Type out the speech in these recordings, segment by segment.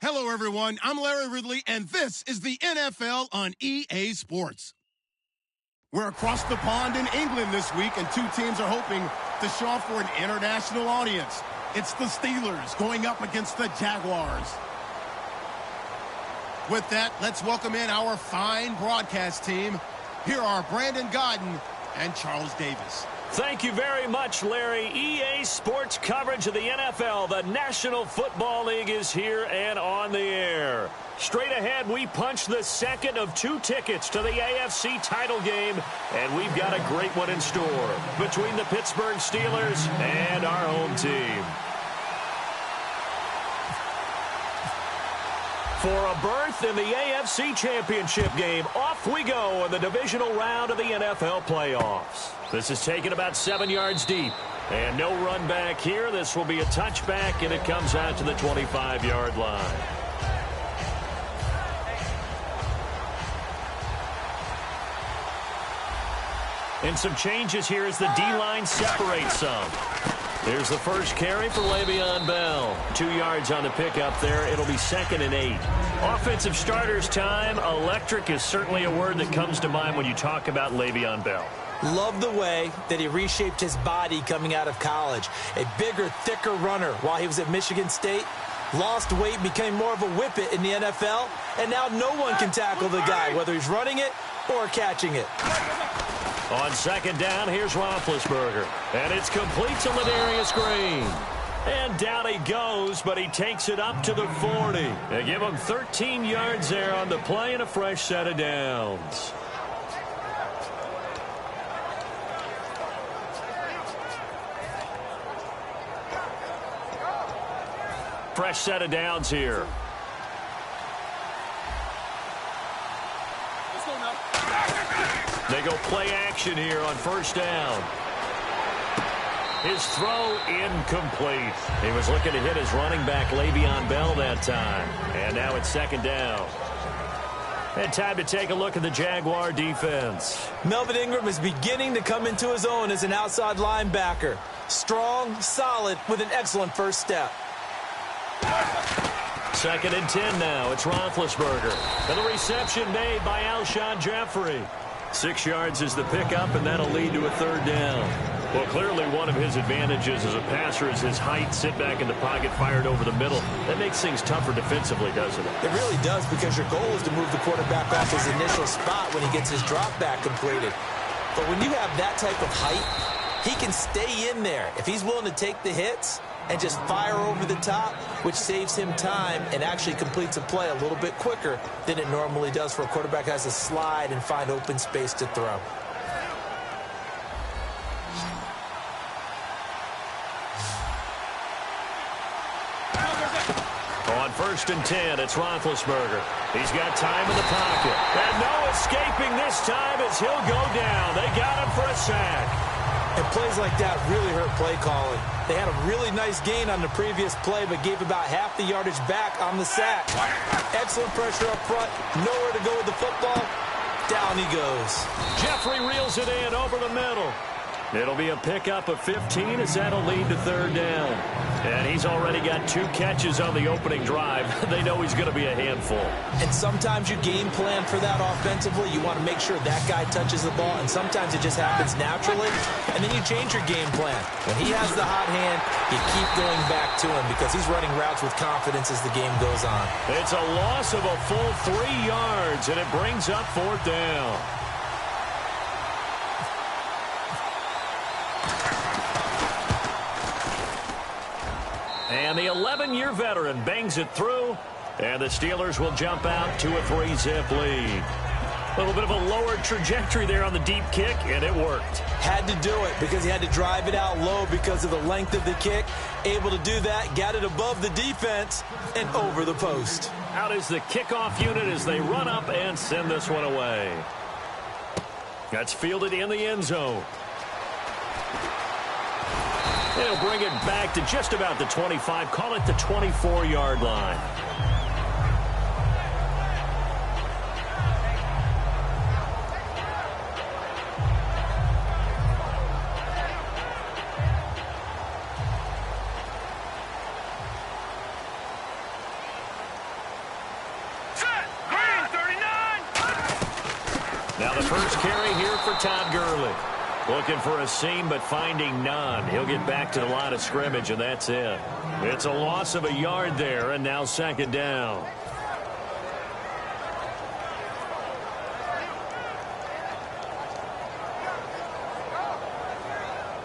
Hello, everyone. I'm Larry Ridley, and this is the NFL on EA Sports. We're across the pond in England this week, and two teams are hoping to show off for an international audience. It's the Steelers going up against the Jaguars. With that, let's welcome in our fine broadcast team. Here are Brandon Godden and Charles Davis. Thank you very much, Larry. EA Sports coverage of the NFL. The National Football League is here and on the air. Straight ahead, we punch the second of two tickets to the AFC title game, and we've got a great one in store between the Pittsburgh Steelers and our home team. For a berth in the AFC Championship game, off we go in the divisional round of the NFL playoffs. This is taken about 7 yards deep, and no run back here. This will be a touchback, and it comes out to the 25-yard line. And some changes here as the D-line separates some. There's the first carry for Le'Veon Bell. 2 yards on the pickup there. It'll be 2nd and 8. Offensive starters time. Electric is certainly a word that comes to mind when you talk about Le'Veon Bell. Love the way that he reshaped his body coming out of college. A bigger, thicker runner while he was at Michigan State. Lost weight, became more of a whippet in the NFL. And now no one can tackle the guy, whether he's running it or catching it. On second down, here's Roethlisberger. And it's complete to Ladarius Green. And down he goes, but he takes it up to the 40. They give him 13 yards there on the play and a fresh set of downs. Fresh set of downs here. They go play action here on first down. His throw incomplete. He was looking to hit his running back, Le'Veon Bell, that time. And now it's second down. And time to take a look at the Jaguar defense. Melvin Ingram is beginning to come into his own as an outside linebacker. Strong, solid, with an excellent first step. 2nd and 10 now. It's Roethlisberger. And the reception made by Alshon Jeffrey. 6 yards is the pickup, and that'll lead to a third down. Well, clearly one of his advantages as a passer is his height. Sit back in the pocket, fired over the middle. That makes things tougher defensively, doesn't it? It really does, because your goal is to move the quarterback off his initial spot when he gets his drop back completed. But when you have that type of height, he can stay in there. If he's willing to take the hits and just fire over the top, which saves him time and actually completes a play a little bit quicker than it normally does for a quarterback who has to slide and find open space to throw. On 1st and 10, it's Roethlisberger. He's got time in the pocket. And no escaping this time as he'll go down. They got him for a sack. And plays like that really hurt play calling. They had a really nice gain on the previous play, but gave about half the yardage back on the sack. Excellent pressure up front. Nowhere to go with the football. Down he goes. Jeffrey reels it in over the middle. It'll be a pickup of 15 as that'll lead to third down. And he's already got 2 catches on the opening drive. They know he's going to be a handful. And sometimes you game plan for that offensively. You want to make sure that guy touches the ball, and sometimes it just happens naturally. And then you change your game plan. When he has the hot hand, you keep going back to him because he's running routes with confidence as the game goes on. It's a loss of a full 3 yards, and it brings up 4th down. And the 11-year veteran bangs it through, and the Steelers will jump out to a 3-zip lead. A little bit of a lower trajectory there on the deep kick, and it worked. Had to do it because he had to drive it out low because of the length of the kick. Able to do that, got it above the defense, and over the post. Out is the kickoff unit as they run up and send this one away. That's fielded in the end zone. They'll bring it back to just about the 25, call it the 24-yard line. first carry here for Todd Gurley. Looking for a seam, but finding none. He'll get back to the line of scrimmage, and that's it. It's a loss of a yard there, and now second down.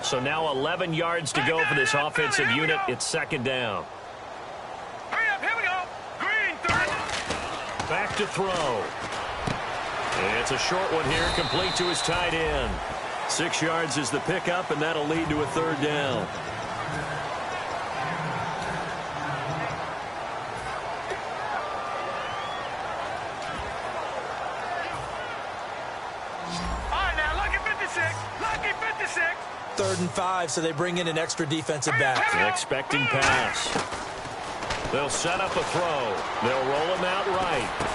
So now 11 yards to go for this offensive unit. It's second down. Hurry up, here we go. Green, third. Back to throw. It's a short one here, complete to his tight end. 6 yards is the pickup, and that'll lead to a third down. All right, now, lucky 56. Lucky 56. 3rd and 5, so they bring in an extra defensive back. An expecting pass. They'll set up a throw. They'll roll him out right.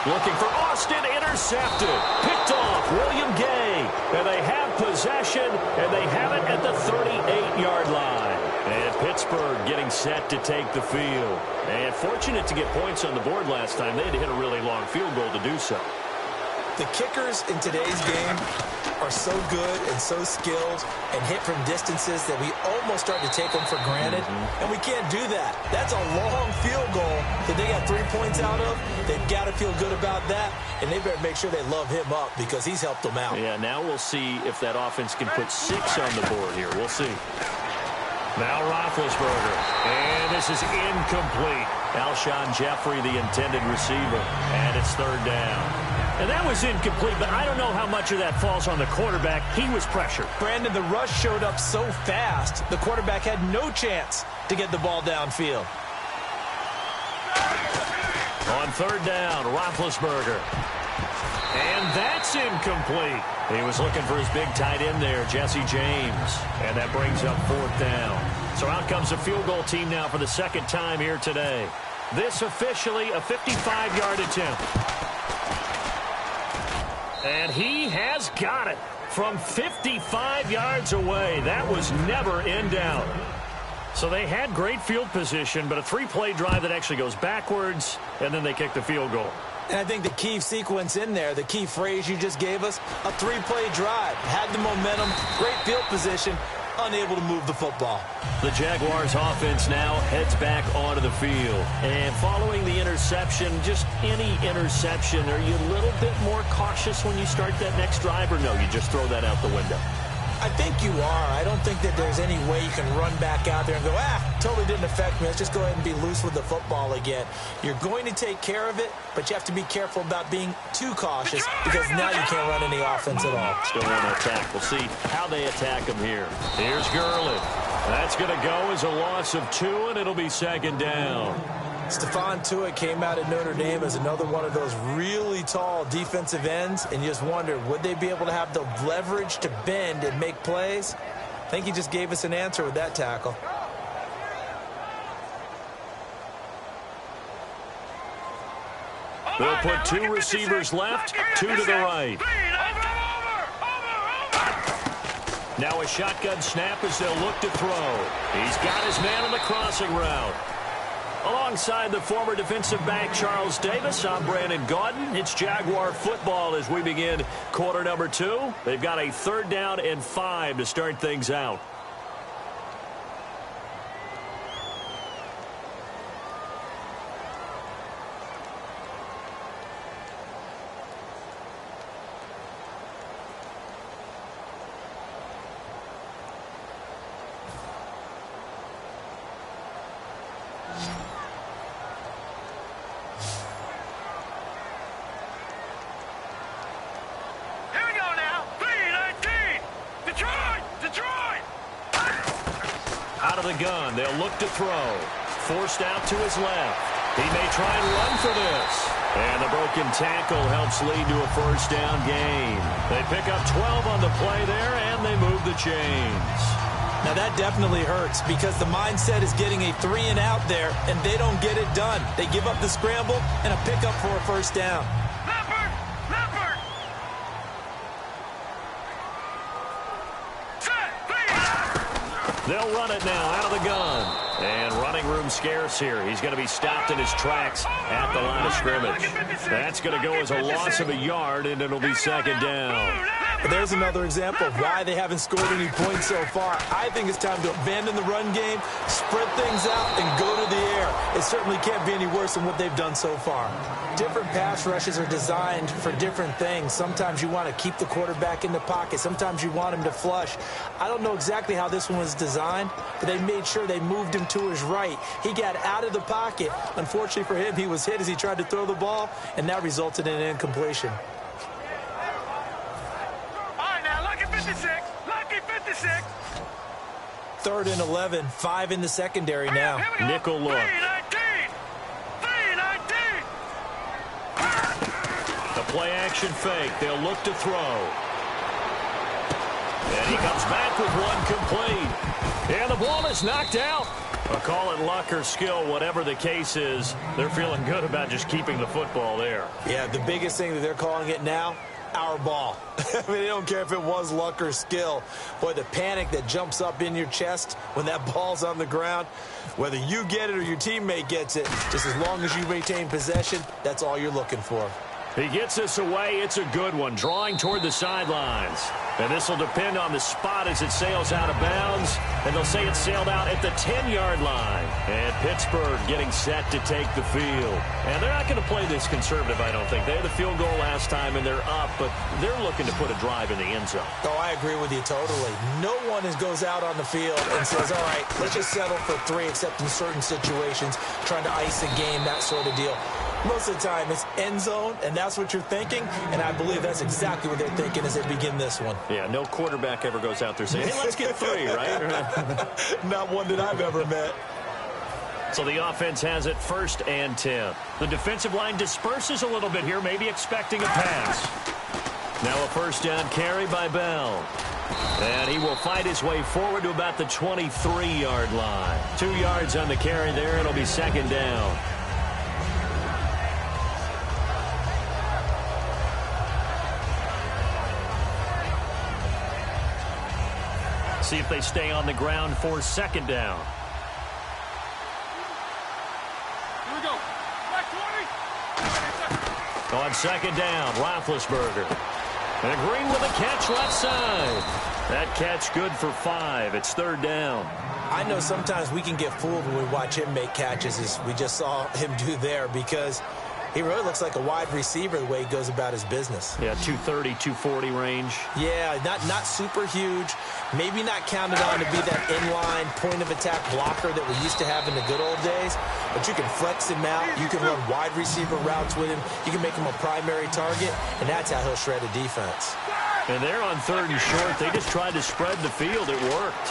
Looking for Austin, intercepted. Picked off, William Gay. And they have possession, and they have it at the 38-yard line. And Pittsburgh getting set to take the field. And fortunate to get points on the board last time. They had to hit a really long field goal to do so. The kickers in today's game are so good and so skilled and hit from distances that we almost start to take them for granted, and we can't do that. That's a long field goal that they got 3 points out of. They've got to feel good about that, and they better make sure they love him up because he's helped them out. Yeah, now we'll see if that offense can put 6 on the board here. We'll see. Now Roethlisberger, and this is incomplete. Alshon Jeffrey, the intended receiver, and it's third down. And that was incomplete, but I don't know how much of that falls on the quarterback. He was pressured. Brandon, the rush showed up so fast, the quarterback had no chance to get the ball downfield. On third down, Roethlisberger. And that's incomplete. He was looking for his big tight end there, Jesse James. And that brings up fourth down. So out comes a field goal team now for the second time here today. This officially a 55-yard attempt. And he has got it from 55 yards away. That was never in doubt. So they had great field position, but a 3-play drive that actually goes backwards, and then they kick the field goal. And I think the key sequence in there, the key phrase you just gave us, a 3-play drive. Had the momentum, great field position, unable to move the football. The Jaguars offense now heads back onto the field. And following the interception, just any interception, are you a little bit more cautious when you start that next drive, or no, you just throw that out the window? I think you are. I don't think that there's any way you can run back out there and go, totally didn't affect me. Let's just go ahead and be loose with the football again. You're going to take care of it, but you have to be careful about being too cautious because now you can't run any offense at all. Still want to attack. We'll see how they attack him here. Here's Gurley. That's going to go as a loss of 2, and it'll be second down. Stephon Tuitt came out at Notre Dame as another one of those really tall defensive ends, and you just wonder, would they be able to have the leverage to bend and make plays? I think he just gave us an answer with that tackle. They'll put 2 receivers left, 2 to the right. Now a shotgun snap as they'll look to throw. He's got his man on the crossing route. Alongside the former defensive back Charles Davis, I'm Brandon Gaudin. It's Jaguar football as we begin quarter number 2. They've got a 3rd down and 5 to start things out. The gun. They'll look to throw. Forced out to his left. He may try and run for this. And the broken tackle helps lead to a 1st down gain. They pick up 12 on the play there, and they move the chains. Now that definitely hurts because the mindset is getting a 3-and-out there, and they don't get it done. They give up the scramble and a pickup for a 1st down. They'll run it now out of the gun. And running room scarce here. He's going to be stopped in his tracks at the line of scrimmage. That's going to go as a loss of a yard, and it'll be second down. There's another example of why they haven't scored any points so far. I think it's time to abandon the run game, spread things out, and go to the air. It certainly can't be any worse than what they've done so far. Different pass rushes are designed for different things. Sometimes you want to keep the quarterback in the pocket. Sometimes you want him to flush. I don't know exactly how this one was designed, but they made sure they moved him to his right. He got out of the pocket. Unfortunately for him, he was hit as he tried to throw the ball, and that resulted in an incompletion. 3rd and 11, 5 in the secondary now. Nickel look. 3-19. The play action fake. They'll look to throw. And he comes back with one complete. And the ball is knocked out. I'll call it luck or skill, whatever the case is. They're feeling good about just keeping the football there. Yeah, the biggest thing that they're calling it now, our ball. I mean, they don't care if it was luck or skill. Boy, the panic that jumps up in your chest when that ball's on the ground, whether you get it or your teammate gets it, just as long as you maintain possession, that's all you're looking for. He gets this away. It's a good one, drawing toward the sidelines. And this will depend on the spot as it sails out of bounds. And they'll say it sailed out at the 10-yard line. And Pittsburgh getting set to take the field. And they're not going to play this conservative, I don't think. They had the field goal last time, and they're up. But they're looking to put a drive in the end zone. Oh, I agree with you totally. No one goes out on the field and says, all right, let's just settle for 3, except in certain situations, trying to ice a game, that sort of deal. Most of the time, it's end zone, and that's what you're thinking, and I believe that's exactly what they're thinking as they begin this one. Yeah, no quarterback ever goes out there saying, hey, let's get 3, right? Not one that I've ever met. So the offense has it 1st and 10. The defensive line disperses a little bit here, maybe expecting a pass. Now a 1st down carry by Bell. And he will fight his way forward to about the 23-yard line. 2 yards on the carry there. It'll be 2nd down. See if they stay on the ground for 2nd down. Here we go. Back 20. On 2nd down, Roethlisberger. And Green with a catch left side. That catch good for 5. It's 3rd down. I know sometimes we can get fooled when we watch him make catches, as we just saw him do there, because he really looks like a wide receiver the way he goes about his business. Yeah, 230, 240 range. Yeah, not super huge. Maybe not counted on to be that inline point-of-attack blocker that we used to have in the good old days. But you can flex him out. You can run wide receiver routes with him. You can make him a primary target, and that's how he'll shred a defense. And they're on 3rd and short. They just tried to spread the field. It worked.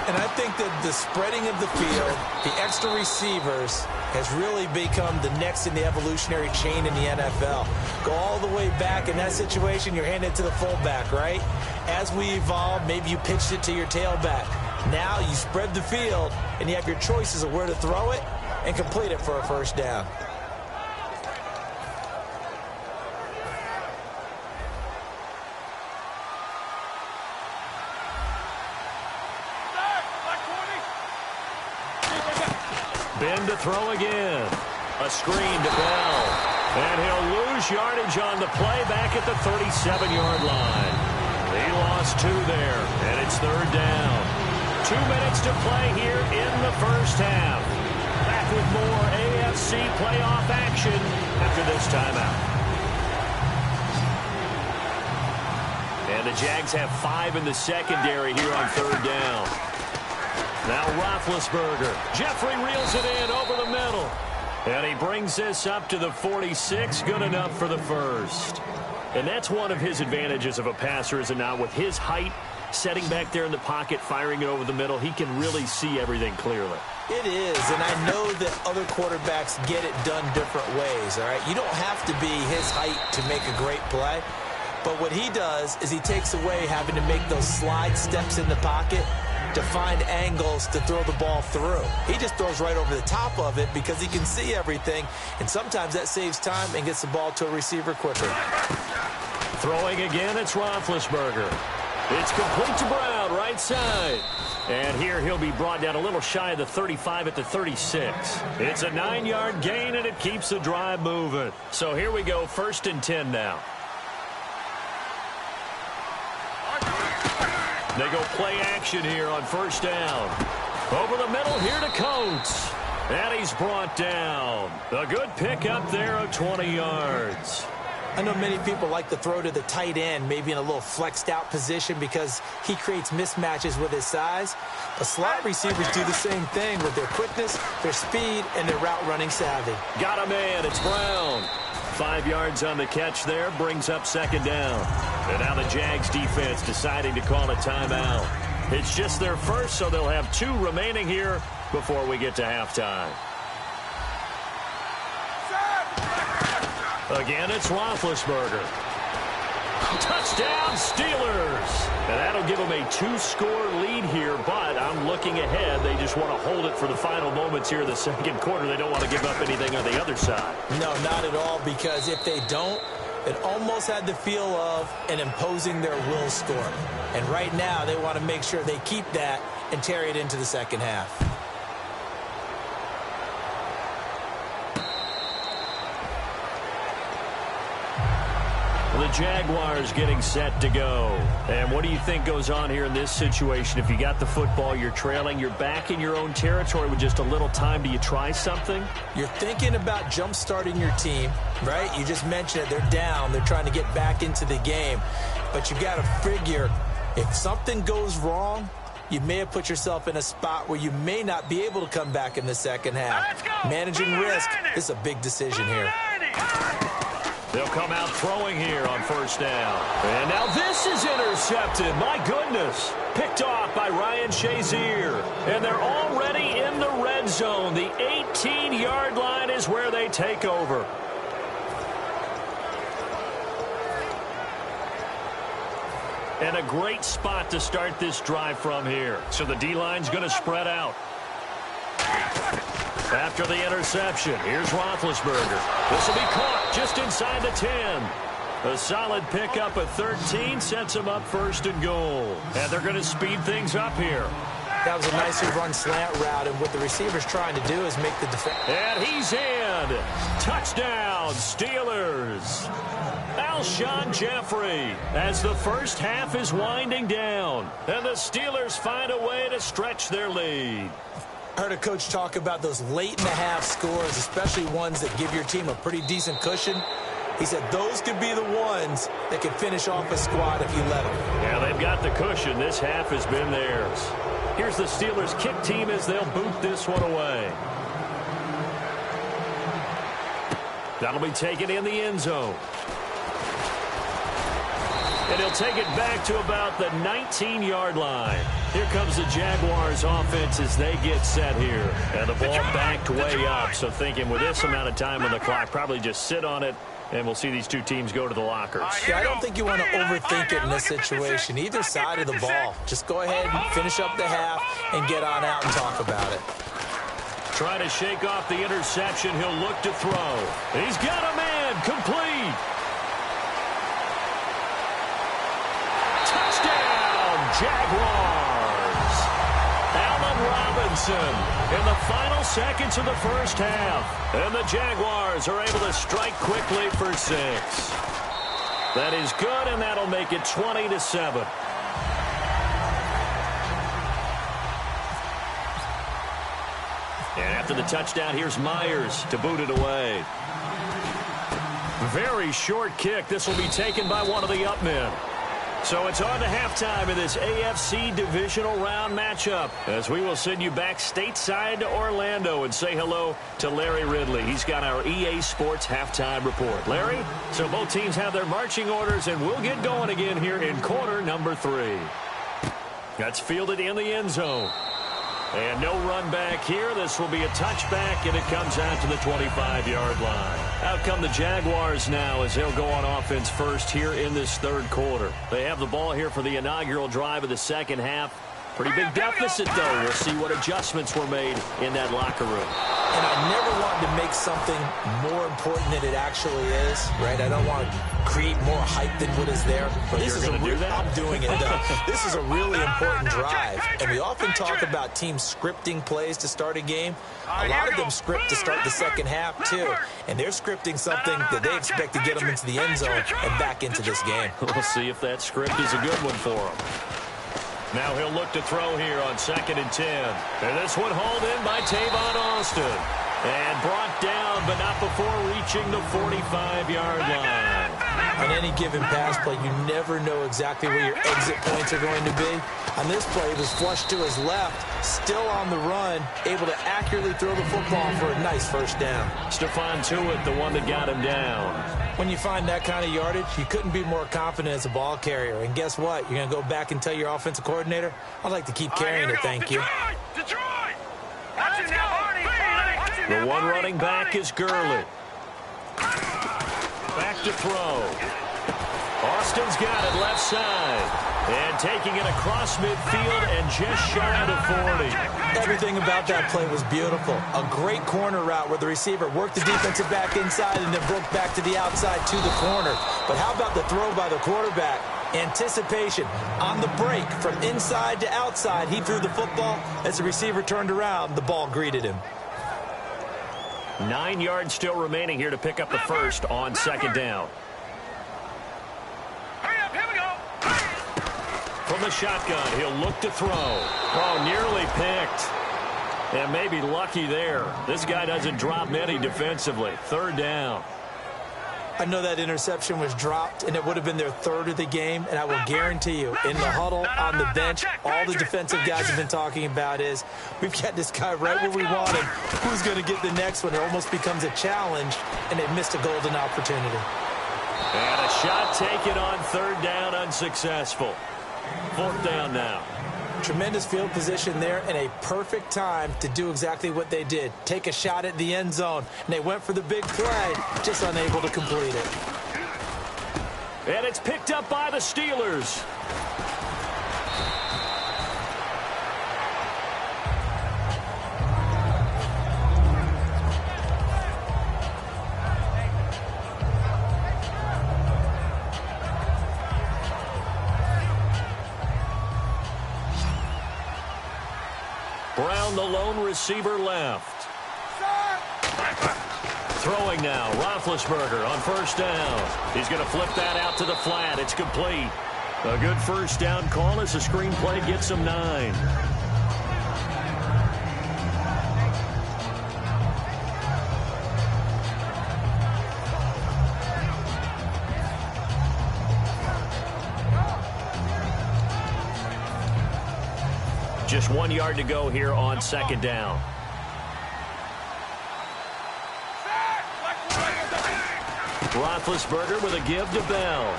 And I think that the spreading of the field, the extra receivers, has really become the next in the evolutionary chain in the NFL. Go all the way back in that situation, you're handed to the fullback, right? As we evolve, maybe you pitched it to your tailback. Now you spread the field, and you have your choices of where to throw it and complete it for a 1st down. Ben to throw again. A screen to Bell. And he'll lose yardage on the play back at the 37-yard line. He lost 2 there, and it's 3rd down. 2 minutes to play here in the 1st half. Back with more AFC playoff action after this timeout. And the Jags have 5 in the secondary here on 3rd down. Now Roethlisberger. Jeffrey reels it in over the middle. And he brings this up to the 46. Good enough for the 1st. And that's one of his advantages of a passer, is it not? With his height, setting back there in the pocket, firing it over the middle, he can really see everything clearly. It is, and I know that other quarterbacks get it done different ways, all right? You don't have to be his height to make a great play. But what he does is he takes away having to make those slide steps in the pocket to find angles to throw the ball through. He just throws right over the top of it because he can see everything, and sometimes that saves time and gets the ball to a receiver quicker. Throwing again, it's Roethlisberger. It's complete to Brown. out right side. And here he'll be brought down a little shy of the 35 at the 36. It's a 9-yard gain, and it keeps the drive moving. So here we go, 1st and 10 now. They go play action here on 1st down. Over the middle here to Coates. And he's brought down. A good pickup there of 20 yards. I know many people like to throw to the tight end, maybe in a little flexed out position because he creates mismatches with his size. But slot receivers do the same thing with their quickness, their speed, and their route running savvy. Got a man. It's Brown. 5 yards on the catch there, brings up 2nd down. And now the Jags defense deciding to call a timeout. It's just their first, so they'll have 2 remaining here before we get to halftime. Again, it's Roethlisberger. Touchdown, Steelers. And that'll give them a 2-score lead here, but I'm looking ahead. They just want to hold it for the final moments here in the 2nd quarter. They don't want to give up anything on the other side. No, not at all, because if they don't, it almost had the feel of an imposing their will score. And right now, they want to make sure they keep that and carry it into the 2nd half. The Jaguars getting set to go. And what do you think goes on here in this situation? If you got the football, you're trailing, you're back in your own territory with just a little time. Do you try something? You're thinking about jump-starting your team, right? You just mentioned it. They're down. They're trying to get back into the game. But you got to figure, if something goes wrong, you may have put yourself in a spot where you may not be able to come back in the 2nd half. Managing risk is a big decision here. They'll come out throwing here on 1st down. And now this is intercepted. My goodness. Picked off by Ryan Shazier. And they're already in the red zone. The 18-yard line is where they take over. And a great spot to start this drive from here. So the D-line's going to spread out. After the interception, here's Roethlisberger. This will be caught just inside the 10. A solid pickup at 13 sets him up 1st and goal. And they're going to speed things up here. That was a nicely run slant route, and what the receiver's trying to do is make the defense. And he's in. Touchdown, Steelers. Alshon Jeffrey as the 1st half is winding down. And the Steelers find a way to stretch their lead. I heard a coach talk about those late-in-the-half scores, especially ones that give your team a pretty decent cushion. He said those could be the ones that could finish off a squad if you let them. Yeah, they've got the cushion. This half has been theirs. Here's the Steelers' kick team as they'll boot this one away. That'll be taken in the end zone. And he'll take it back to about the 19-yard line. Here comes the Jaguars offense as they get set here. And the ball backed way up. So thinking with this amount of time on the clock, probably just sit on it, and we'll see these 2 teams go to the lockers. Yeah, I don't think you want to overthink it in this situation. Either side of the ball. Just go ahead and finish up the half and get on out and talk about it. Trying to shake off the interception. He'll look to throw. He's got a man. Complete. Touchdown, Jaguars. Allen Robinson in the final seconds of the 1st half. And the Jaguars are able to strike quickly for 6. That is good, and that'll make it 20-7. And after the touchdown, here's Myers to boot it away. Very short kick. This will be taken by one of the up men. So it's on to halftime in this AFC divisional round matchup, as we will send you back stateside to Orlando and say hello to Larry Ridley. He's got our EA Sports halftime report. Larry, so both teams have their marching orders, and we'll get going again here in quarter number 3. That's fielded in the end zone. And no run back here. This will be a touchback, and it comes out to the 25-yard line. Out come the Jaguars now as they'll go on offense first here in this 3rd quarter. They have the ball here for the inaugural drive of the 2nd half. Pretty big deficit, though. We'll see what adjustments were made in that locker room. And I never want to make something more important than it actually is, right? I don't want to create more hype than what is there. But this is I'm doing it, though. This is a really important drive. And we often talk about teams scripting plays to start a game. A lot of them script to start the second half, too. And they're scripting something that they expect to get them into the end zone and back into this game. We'll see if that script is a good one for them. Now he'll look to throw here on 2nd and 10. And this one hauled in by Tavon Austin. And brought down, but not before reaching the 45-yard line. On any given pass play, you never know exactly where your exit points are going to be. On this play, it was flushed to his left, still on the run, able to accurately throw the football for a nice first down. Stephon Tuitt, the one that got him down. When you find that kind of yardage, you couldn't be more confident as a ball carrier. And guess what? You're going to go back and tell your offensive coordinator, I'd like to keep carrying it, thank you. Detroit! The one running back is Gurley. Back to throw. Austin's got it left side. And taking it across midfield and just shy of the 40. Everything about that play was beautiful. A great corner route where the receiver worked the defensive back inside and then broke back to the outside to the corner. But how about the throw by the quarterback? Anticipation on the break from inside to outside. He threw the football. As the receiver turned around, the ball greeted him. 9 yards still remaining here to pick up the first on 2nd down. Hurry up, here we go. From the shotgun, he'll look to throw. Oh, nearly picked. And maybe lucky there. This guy doesn't drop many defensively. 3rd down. I know that interception was dropped, and it would have been their 3rd of the game, and I will guarantee you, in the huddle, on the bench, all the defensive guys have been talking about is, we've got this guy right where we want him. Who's going to get the next one? It almost becomes a challenge, and they missed a golden opportunity. And a shot taken on 3rd down, unsuccessful. 4th down now. Tremendous field position there and a perfect time to do exactly what they did. Take a shot at the end zone. And they went for the big play, just unable to complete it. And it's picked up by the Steelers. Brown, the lone receiver, left. Throwing now, Roethlisberger on 1st down. He's going to flip that out to the flat. It's complete. A good 1st down call as the screenplay gets him 9. Just 1 yard to go here on 2nd down. Roethlisberger with a give to Bell.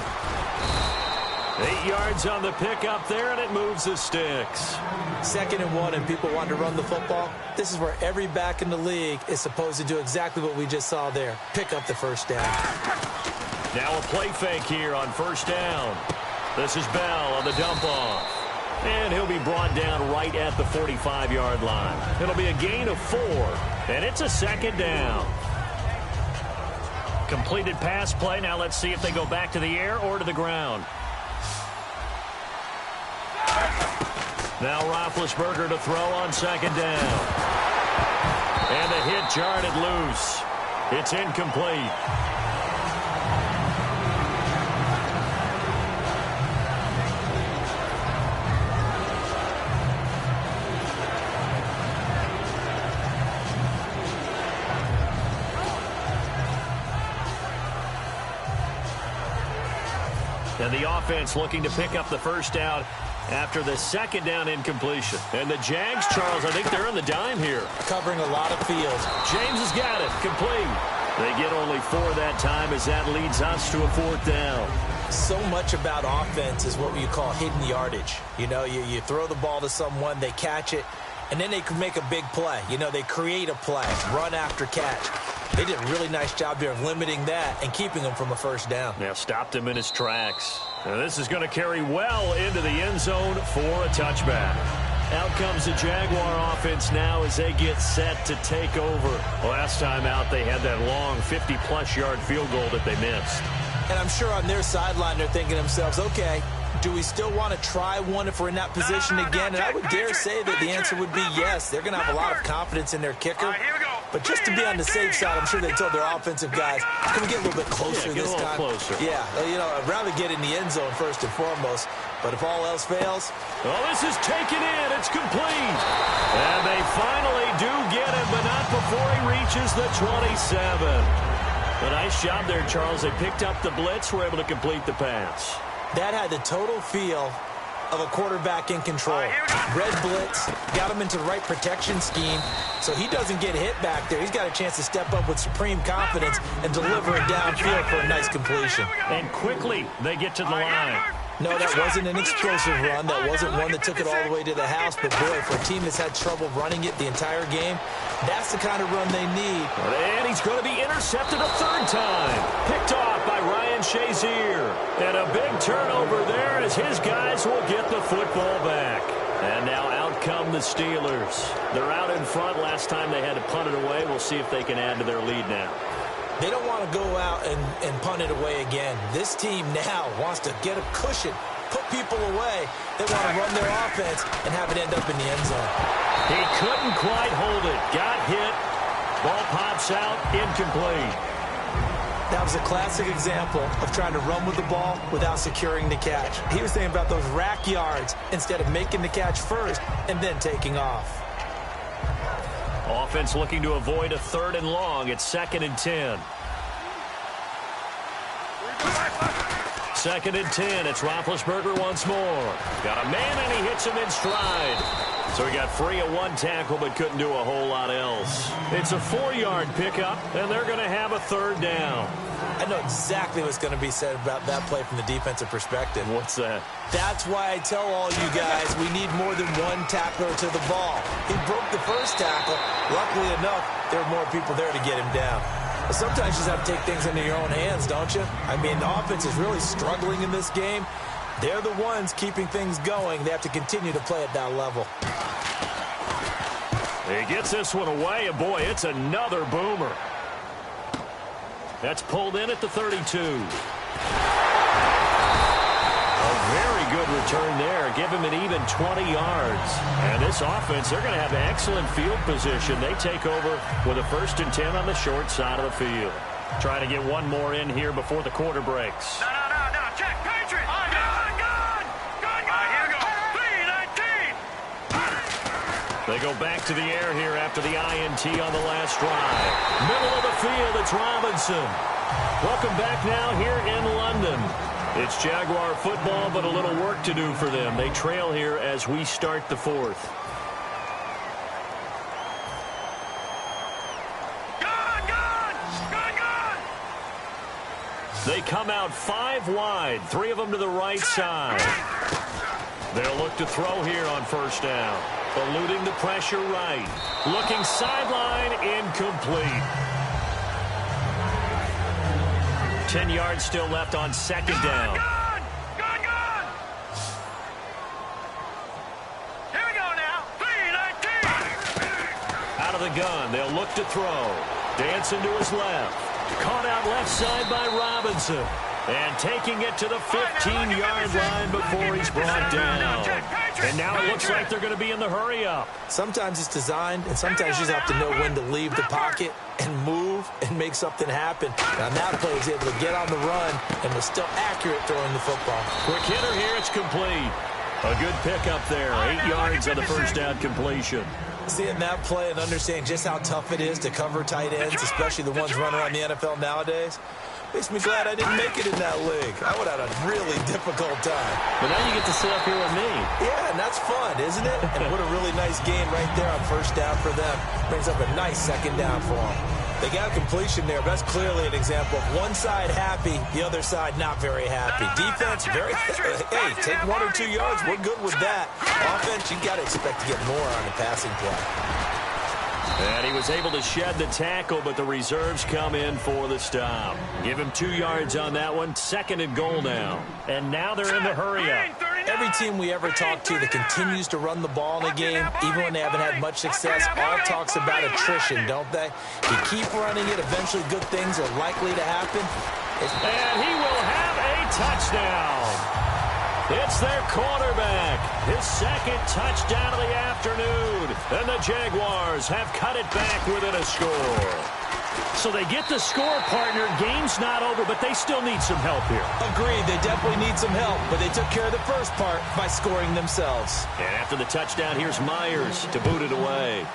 8 yards on the pickup there, and it moves the sticks. 2nd and 1, and people want to run the football. This is where every back in the league is supposed to do exactly what we just saw there. Pick up the 1st down. Now a play fake here on 1st down. This is Bell on the dump off. And he'll be brought down right at the 45-yard line. It'll be a gain of 4, and it's a 2nd down. Completed pass play. Now let's see if they go back to the air or to the ground. Now Roethlisberger to throw on 2nd down. And the hit jarred it loose. It's incomplete. And the offense looking to pick up the 1st down after the 2nd down incompletion. And the Jags, Charles, I think they're on the dime here. Covering a lot of field. James has got it. Complete. They get only 4 that time as that leads us to a 4th down. So much about offense is what you call hidden yardage. You know, you throw the ball to someone, they catch it, and then they can make a big play. You know, they create a play, run after catch. They did a really nice job there of limiting that and keeping him from a 1st down. Now stopped him in his tracks. Now this is going to carry well into the end zone for a touchback. Out comes the Jaguar offense now as they get set to take over. Last time out, they had that long 50-plus yard field goal that they missed. And I'm sure on their sideline they're thinking to themselves, okay, do we still want to try one if we're in that position again? And I would dare say that the answer would be yes. They're going to have a lot of confidence in their kicker. But just to be on the safe side, I'm sure they told their offensive guys, can we get a little bit closer this time? Closer. Yeah, I'd rather get in the end zone first and foremost. But if all else fails... Oh, this is taken in. It's complete. And they finally do get him, but not before he reaches the 27. A nice job there, Charles. They picked up the blitz, were able to complete the pass. That had the total feel of a quarterback in control. Red blitz, got him into the right protection scheme, so he doesn't get hit back there. He's got a chance to step up with supreme confidence and deliver it downfield for a nice completion. And quickly, they get to the line. No, that wasn't an explosive run. That wasn't one that took it all the way to the house. But, boy, for a team that's had trouble running it the entire game, that's the kind of run they need. And he's going to be intercepted a third time. Picked off by Ryan Shazier. And a big turnover there as his guys will get the football back. And now out come the Steelers. They're out in front. Last time they had to punt it away. We'll see if they can add to their lead now. They don't want to go out and punt it away again. This team now wants to get a cushion, put people away. They want to run their offense and have it end up in the end zone. He couldn't quite hold it. Got hit. Ball pops out. Incomplete. That was a classic example of trying to run with the ball without securing the catch. He was thinking about those rack yards instead of making the catch first and then taking off. Offense looking to avoid a 3rd and long. It's 2nd and 10. 2nd and 10. It's Roethlisberger once more. Got a man, and he hits him in stride. So he got free of one tackle but couldn't do a whole lot else. It's a 4-yard pickup, and they're going to have a 3rd down. I know exactly what's going to be said about that play from the defensive perspective. What's that? That's why I tell all you guys we need more than one tackler to the ball. He broke the first tackle. Luckily enough, there were more people there to get him down. But sometimes you just have to take things into your own hands, don't you? I mean, the offense is really struggling in this game. They're the ones keeping things going. They have to continue to play at that level. He gets this one away, and boy, it's another boomer. That's pulled in at the 32. A very good return there. Give him an even 20 yards. And this offense, they're going to have excellent field position. They take over with a 1st and 10 on the short side of the field. Trying to get one more in here before the quarter breaks. No. Check. Patriots. Gun. Here we go. 3-19. They go back to the air here after the INT on the last drive. Middle of the field, it's Robinson. Welcome back now here in London. It's Jaguar football, but a little work to do for them. They trail here as we start the 4th. Gun. They come out 5 wide, 3 of them to the right side. They'll look to throw here on 1st down. Eluding the pressure right. Looking sideline, incomplete. 10 yards still left on 2nd down. Gun. Here we go now. 3-19. Out of the gun, they'll look to throw. Dancing to his left. Caught out left side by Robinson. And taking it to the 15-yard line before he's brought down. And now it looks like they're going to be in the hurry-up. Sometimes it's designed, and sometimes you just have to know when to leave the pocket and move and make something happen. And on that play, he was able to get on the run and was still accurate throwing the football. Quick hitter here, it's complete. A good pickup there, 8 yards on the 1st down completion. Seeing that play and understanding just how tough it is to cover tight ends, especially the ones running around the NFL nowadays, makes me glad I didn't make it in that league. I would have had a really difficult time. But now you get to sit up here with me. Yeah, and that's fun, isn't it? And what a really nice gain right there on 1st down for them. Brings up a nice 2nd down for them. They got a completion there, but that's clearly an example of one side happy, the other side not very happy. Defense, very, hey, take 1 or 2 yards. We're good with that. Offense, you got to expect to get more on the passing play. And he was able to shed the tackle, but the reserves come in for the stop. Give him 2 yards on that one. 2nd and goal now. And now they're in the hurry-up. Every team we ever talk to that continues to run the ball in a game, even when they haven't had much success, all talks about attrition, don't they? You keep running it, eventually good things are likely to happen. And he will have a touchdown. It's their quarterback. His second touchdown of the afternoon. And the Jaguars have cut it back within a score. So they get the score, partner. Game's not over, but they still need some help here. Agreed. They definitely need some help, but they took care of the first part by scoring themselves. And after the touchdown, here's Myers to boot it away.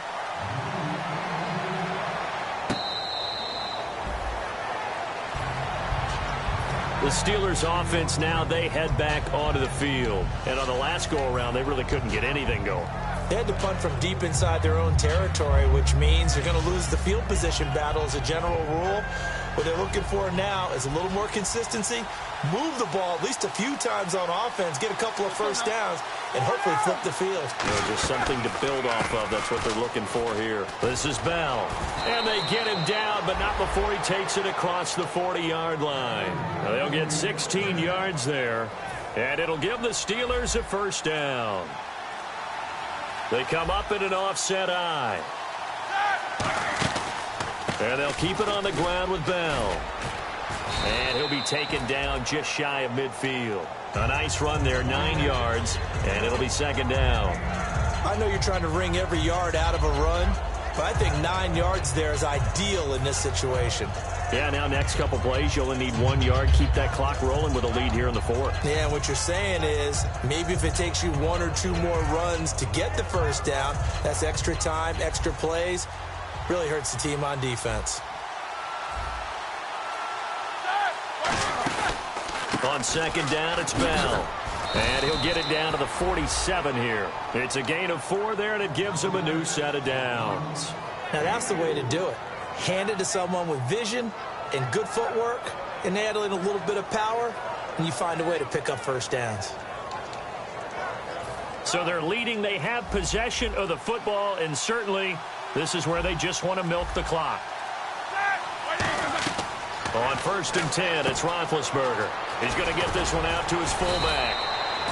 The Steelers offense now, they head back onto the field. And on the last go-around, they really couldn't get anything going. They had to punt from deep inside their own territory, which means they're going to lose the field position battle as a general rule. What they're looking for now is a little more consistency, move the ball at least a few times on offense, get a couple of first downs, and hopefully flip the field. Just something to build off of. That's what they're looking for here. This is Bell. And they get him down, but not before he takes it across the 40-yard line. Now they'll get 16 yards there, and it'll give the Steelers a first down. They come up in an offset eye. And they'll keep it on the ground with Bell. And he'll be taken down just shy of midfield. A nice run there, 9 yards, and it'll be second down. I know you're trying to wring every yard out of a run, but I think 9 yards there is ideal in this situation. Yeah, now next couple plays, you only need 1 yard. Keep that clock rolling with a lead here in the fourth. Yeah, and what you're saying is maybe if it takes you 1 or 2 more runs to get the first down, that's extra time, extra plays. Really hurts the team on defense. On second down, it's Bell. And he'll get it down to the 47 here. It's a gain of 4 there, and it gives him a new set of downs. Now that's the way to do it. Hand it to someone with vision and good footwork, and add in a little bit of power, and you find a way to pick up first downs. So they're leading. They have possession of the football, and certainly this is where they just want to milk the clock. On 1st and 10, it's Roethlisberger. He's going to get this one out to his fullback.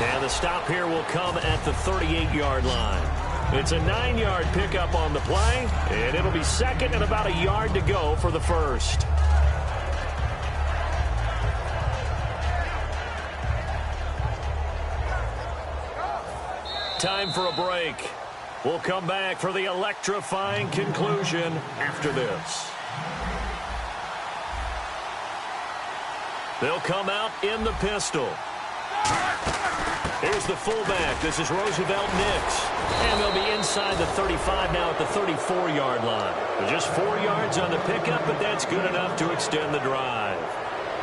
And the stop here will come at the 38-yard line. It's a 9-yard pickup on the play, and it'll be second and about a yard to go for the first. Time for a break. We'll come back for the electrifying conclusion after this. They'll come out in the pistol. Here's the fullback. This is Roosevelt Nix. And they'll be inside the 35 now at the 34-yard line. Just 4 yards on the pickup, but that's good enough to extend the drive.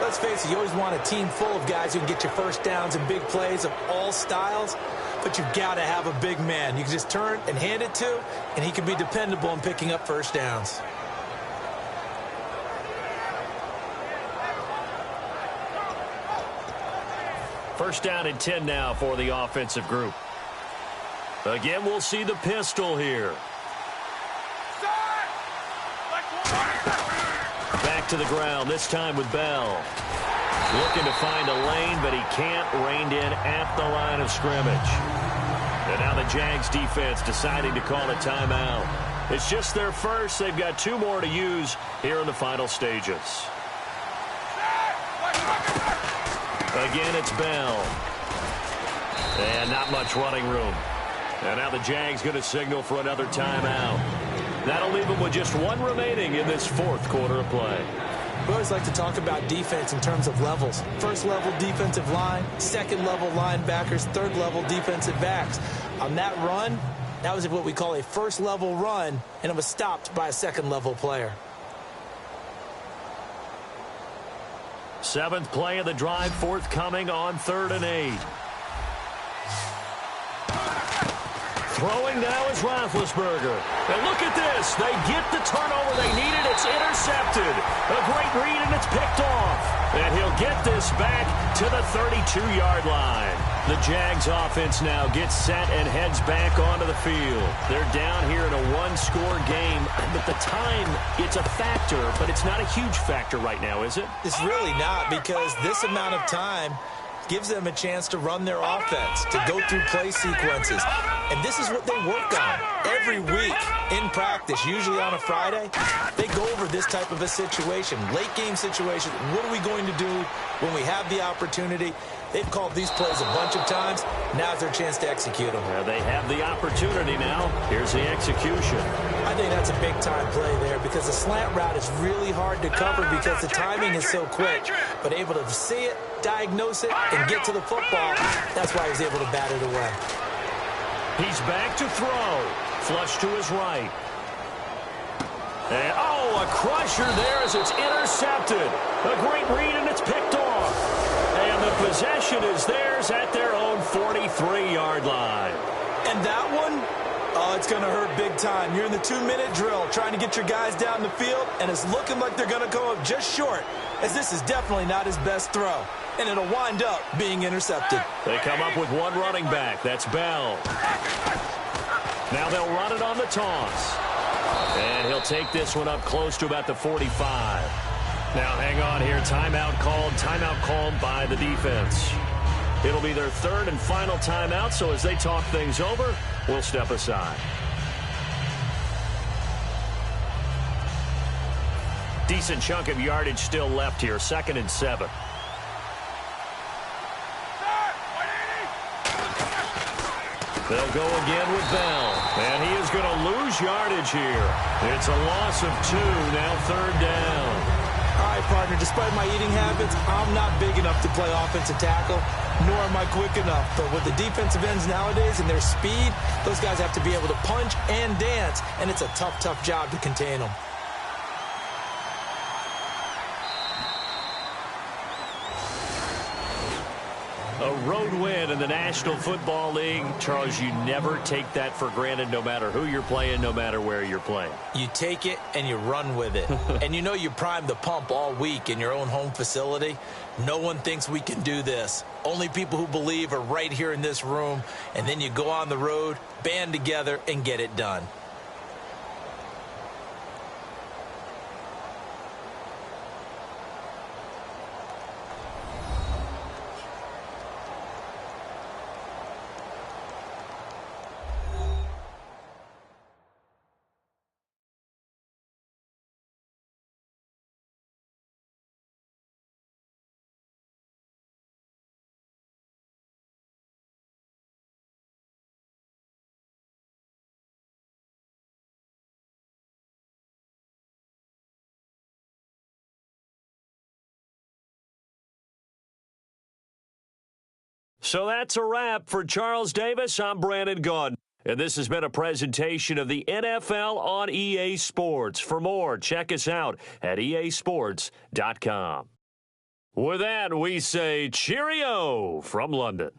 Let's face it, you always want a team full of guys who can get you first downs and big plays of all styles, but you've got to have a big man you can just turn and hand it to, and he can be dependable in picking up first downs. First down and 10 now for the offensive group. Again, we'll see the pistol here. Back to the ground, this time with Bell. Looking to find a lane, but he can't. Reined in at the line of scrimmage. And now the Jags defense deciding to call a timeout. It's just their first. They've got 2 more to use here in the final stages. Again, it's Bell. And not much running room. And now the Jags going to signal for another timeout. That'll leave them with just 1 remaining in this 4th quarter of play. We always like to talk about defense in terms of levels. 1st level defensive line, 2nd level linebackers, 3rd level defensive backs. On that run, that was what we call a 1st level run, and it was stopped by a 2nd level player. 7th play of the drive, forthcoming on 3rd and 8. Throwing now is Roethlisberger. And look at this. They get the turnover they needed. It's intercepted. A great read, and it's picked off. And he'll get this back to the 32-yard line. The Jags offense now gets set and heads back onto the field. They're down here in a 1-score game. But the time, it's a factor, but it's not a huge factor right now, is it? It's really not, because this amount of time gives them a chance to run their offense, to go through play sequences. And this is what they work on every week in practice, usually on a Friday. They go over this type of a situation, late game situation. What are we going to do when we have the opportunity? They've called these plays a bunch of times. Now's their chance to execute them. They have the opportunity now. Here's the execution. I think that's a big-time play there because the slant route is really hard to cover because the timing is so quick. But able to see it, diagnose it, and get to the football, that's why he was able to bat it away. He's back to throw. Flush to his right. And, oh, a crusher there as it's intercepted. A great read, and it's picked off. And the possession is theirs at their own 43-yard line. And that one, oh, it's going to hurt big time. You're in the 2-minute drill trying to get your guys down the field, and it's looking like they're going to come up just short, as this is definitely not his best throw. And it'll wind up being intercepted. They come up with one running back. That's Bell. Now they'll run it on the toss. And he'll take this one up close to about the 45. Now hang on here. Timeout called by the defense. It'll be their third and final timeout, so as they talk things over, we'll step aside. Decent chunk of yardage still left here. 2nd and 7. They'll go again with Bell. And he is going to lose yardage here. It's a loss of 2. Now 3rd down. All right, partner, despite my eating habits, I'm not big enough to play offensive tackle, nor am I quick enough. But with the defensive ends nowadays and their speed, those guys have to be able to punch and dance, and it's a tough, tough job to contain them. A road win in the National Football League. Charles, you never take that for granted no matter who you're playing, no matter where you're playing. You take it and you run with it. And you know you primed the pump all week in your own home facility. No one thinks we can do this. Only people who believe are right here in this room. And then you go on the road, band together, and get it done. So that's a wrap for Charles Davis. I'm Brandon Gaudin. And this has been a presentation of the NFL on EA Sports. For more, check us out at easports.com. With that, we say cheerio from London.